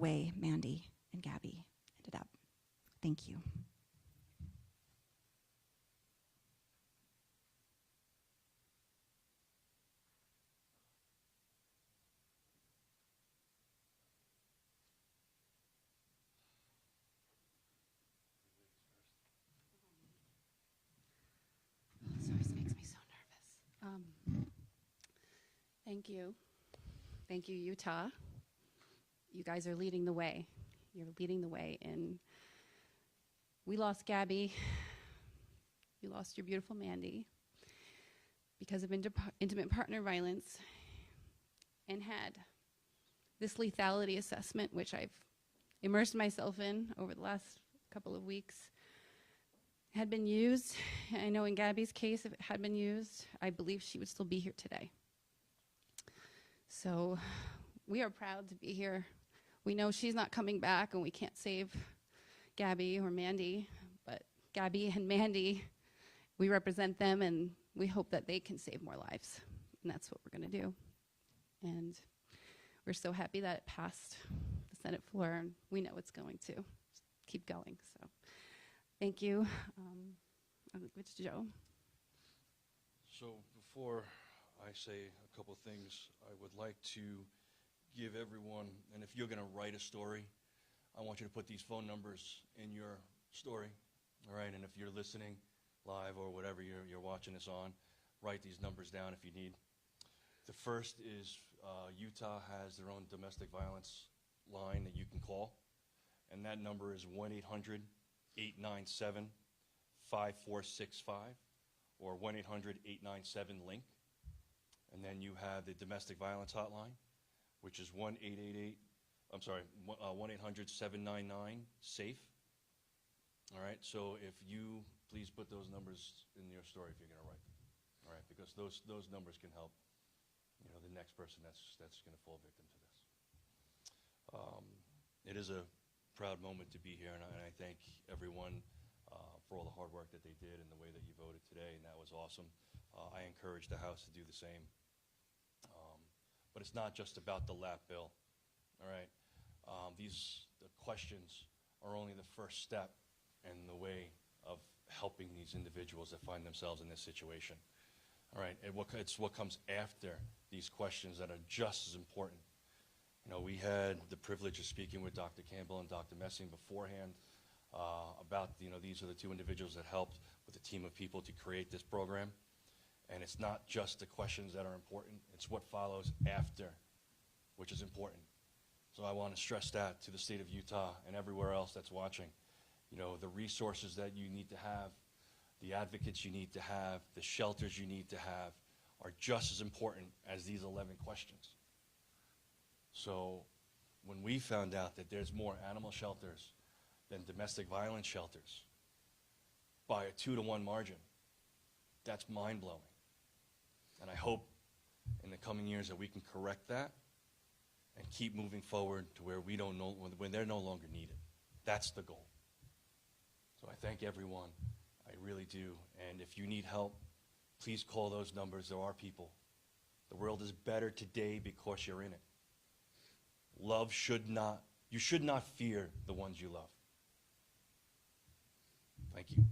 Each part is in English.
way Mandy and Gabby ended up. Thank you. Sorry, this makes me so nervous. Thank you. Thank you, Utah. You guys are leading the way. You're leading the way in. We lost Gabby. You lost your beautiful Mandy because of intimate partner violence, and had this lethality assessment, which I've immersed myself in over the last couple of weeks, had been used. I know in Gabby's case, if it had been used, I believe she would still be here today. So we are proud to be here. We know she's not coming back and we can't save Gabby or Mandy, but Gabby and Mandy, we represent them and we hope that they can save more lives. And that's what we're gonna do. And we're so happy that it passed the Senate floor, and we know it's going to keep going, so. Thank you. It's Joe. So before I say a couple things, I would like to give everyone, and if you're going to write a story, I want you to put these phone numbers in your story, all right? And if you're listening live or whatever you're watching this on, write these numbers down if you need. The first is Utah has their own domestic violence line that you can call, and that number is 1-800-897-5465 or 1-800-897-LINK. And then you have the domestic violence hotline, which is 1-800-799-SAFE. All right, so if you please put those numbers in your story if you're going to write them. All right, because those numbers can help, you know, the next person that's going to fall victim to this. It is a proud moment to be here, and I thank everyone for all the hard work that they did and the way that you voted today, and that was awesome. I encourage the House to do the same. But it's not just about the LAP bill, all right? The questions are only the first step in the way of helping these individuals that find themselves in this situation, all right? It's what comes after these questions that are just as important. You know, we had the privilege of speaking with Dr. Campbell and Dr. Messing beforehand about, you know, these are the two individuals that helped with a team of people to create this program. And it's not just the questions that are important, it's what follows after, which is important. So I want to stress that to the state of Utah and everywhere else that's watching. You know, the resources that you need to have, the advocates you need to have, the shelters you need to have are just as important as these 11 questions. So when we found out that there's more animal shelters than domestic violence shelters by a 2-to-1 margin, that's mind-blowing. And I hope in the coming years that we can correct that and keep moving forward to where we don't know, when they're no longer needed. That's the goal. So I thank everyone, I really do. And if you need help, please call those numbers. There are people. The world is better today because you're in it. You should not fear the ones you love. Thank you. Thank you.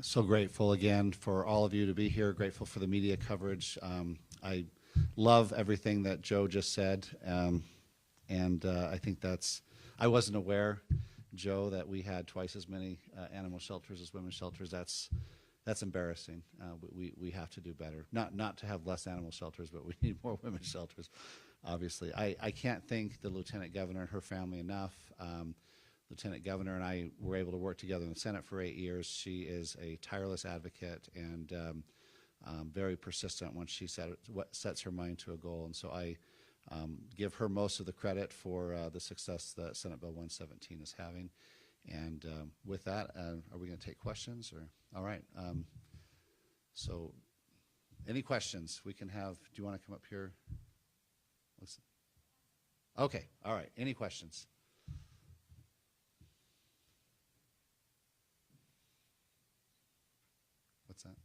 So grateful again for all of you to be here, grateful for the media coverage. I love everything that Joe just said, and I think I wasn't aware, Joe, that we had twice as many animal shelters as women's shelters. That's embarrassing. We have to do better. Not to have less animal shelters, but we need more women's shelters, obviously. I can't thank the Lieutenant Governor and her family enough. Lieutenant Governor and I were able to work together in the Senate for 8 years. She is a tireless advocate and very persistent when she sets her mind to a goal. And so I give her most of the credit for the success that Senate Bill 117 is having. And with that, are we going to take questions? Or all right. So Any questions? We can have, do you want to come up here? Listen. Okay, all right. Any questions? What's that?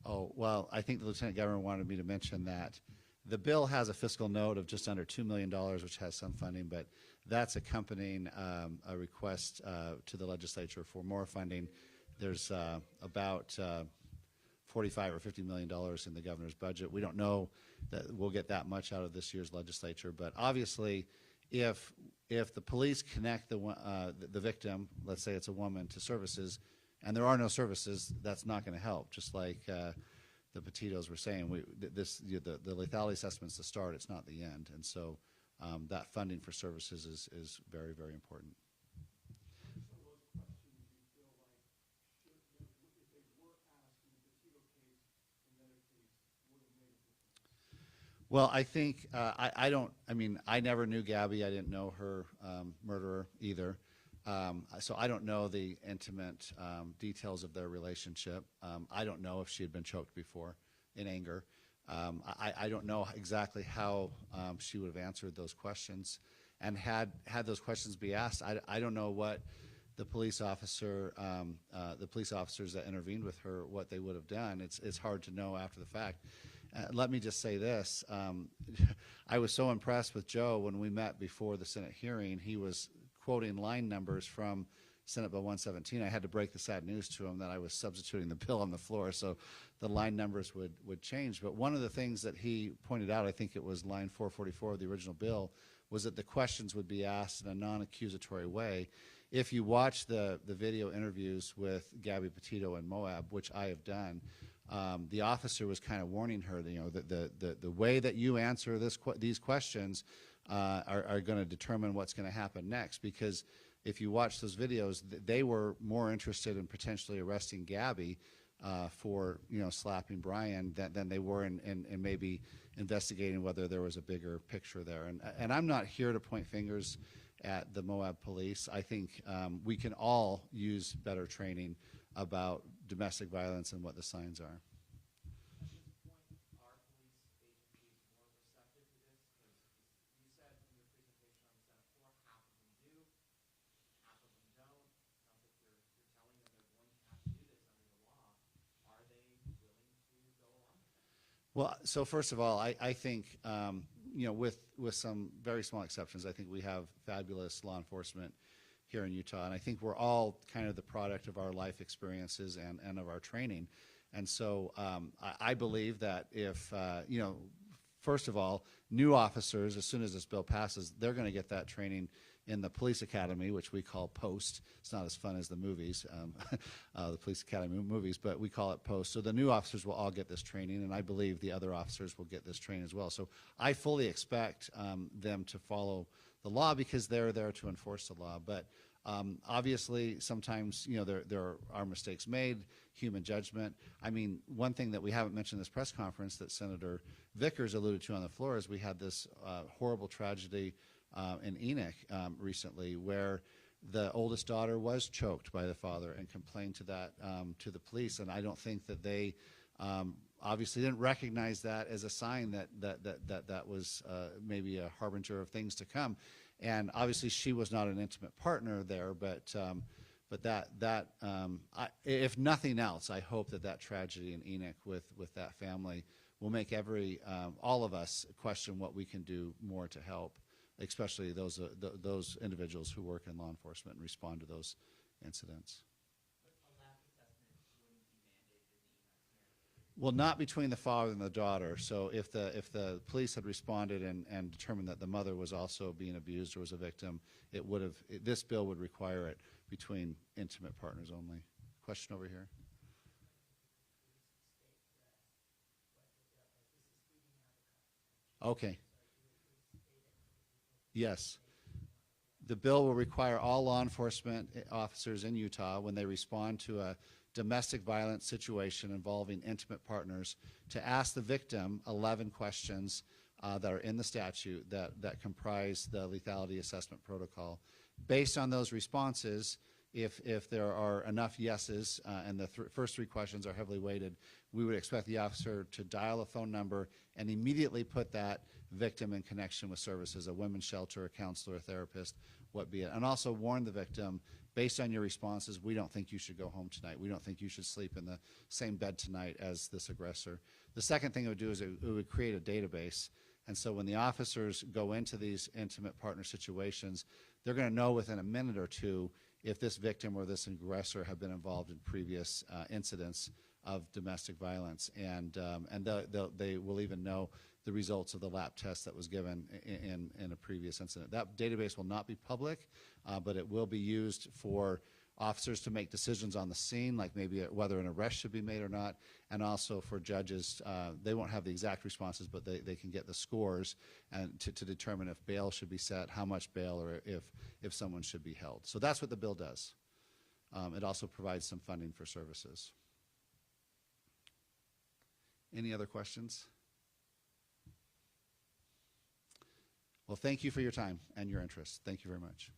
Oh, well, I think the Lieutenant Governor wanted me to mention that the bill has a fiscal note of just under $2 million, which has some funding, but that's accompanying a request to the legislature for more funding. There's about 45 or $50 million in the governor's budget. We don't know that we'll get that much out of this year's legislature, but obviously, if the police connect the victim, let's say it's a woman, to services, and there are no services, that's not going to help. Just like the Petitos were saying, the lethality assessment's the start; it's not the end. And so that funding for services is very, very important. Well, I think I don't. I mean, I never knew Gabby. I didn't know her murderer either. So I don't know the intimate details of their relationship. I don't know if she had been choked before in anger. I don't know exactly how she would have answered those questions, and had those questions be asked, I don't know what the police officers that intervened with her, what they would have done. It's hard to know after the fact. Let me just say this. I was so impressed with Joe when we met before the Senate hearing. He was quoting line numbers from Senate Bill 117. I had to break the sad news to him that I was substituting the bill on the floor, so the line numbers would change. But one of the things that he pointed out, I think it was line 444 of the original bill, was that the questions would be asked in a non-accusatory way. If you watch the video interviews with Gabby, Petito, and Moab, which I have done, the officer was kind of warning her, the way that you answer these questions are going to determine what's going to happen next. Because if you watch those videos, they were more interested in potentially arresting Gabby for slapping Brian than they were in maybe investigating whether there was a bigger picture there. And I'm not here to point fingers at the Moab police. I think we can all use better training about domestic violence and what the signs are. Well, so first of all, I think, with some very small exceptions, I think we have fabulous law enforcement here in Utah, and I think we're all kind of the product of our life experiences and of our training. And so I believe that if, first of all, new officers, as soon as this bill passes, they're going to get that training in the police academy, which we call POST. It's not as fun as the movies, the police academy movies, but we call it POST. So the new officers will all get this training, and I believe the other officers will get this training as well. So I fully expect them to follow the law because they're there to enforce the law. But obviously, sometimes there are mistakes made, human judgment. I mean, one thing that we haven't mentioned in this press conference that Senator Vickers alluded to on the floor is we had this horrible tragedy in Enoch recently, where the oldest daughter was choked by the father and complained to the police. And I don't think that they obviously didn't recognize that as a sign that was maybe a harbinger of things to come. And obviously, she was not an intimate partner there, but if nothing else, I hope that tragedy in Enoch with that family will make all of us question what we can do more to help, especially those individuals who work in law enforcement and respond to those incidents. Well, not between the father and the daughter. So if the police had responded and determined that the mother was also being abused or was a victim, this bill would require it between intimate partners only. Question over here. Okay. Yes. The bill will require all law enforcement officers in Utah, when they respond to a domestic violence situation involving intimate partners, to ask the victim 11 questions that are in the statute that comprise the lethality assessment protocol. Based on those responses, If there are enough yeses and the first three questions are heavily weighted, we would expect the officer to dial a phone number and immediately put that victim in connection with services, a women's shelter, a counselor, a therapist, what be it. And also warn the victim, based on your responses, we don't think you should go home tonight. We don't think you should sleep in the same bed tonight as this aggressor. The second thing it would do is it would create a database. And so when the officers go into these intimate partner situations, they're going to know within a minute or two if this victim or this aggressor have been involved in previous incidents of domestic violence. And they will even know the results of the lab test that was given in a previous incident. That database will not be public, but it will be used for officers to make decisions on the scene, like maybe whether an arrest should be made or not, and also for judges. They won't have the exact responses, but they can get the scores and to determine if bail should be set, how much bail, or if someone should be held. So that's what the bill does. It also provides some funding for services. Any other questions? Well, thank you for your time and your interest. Thank you very much.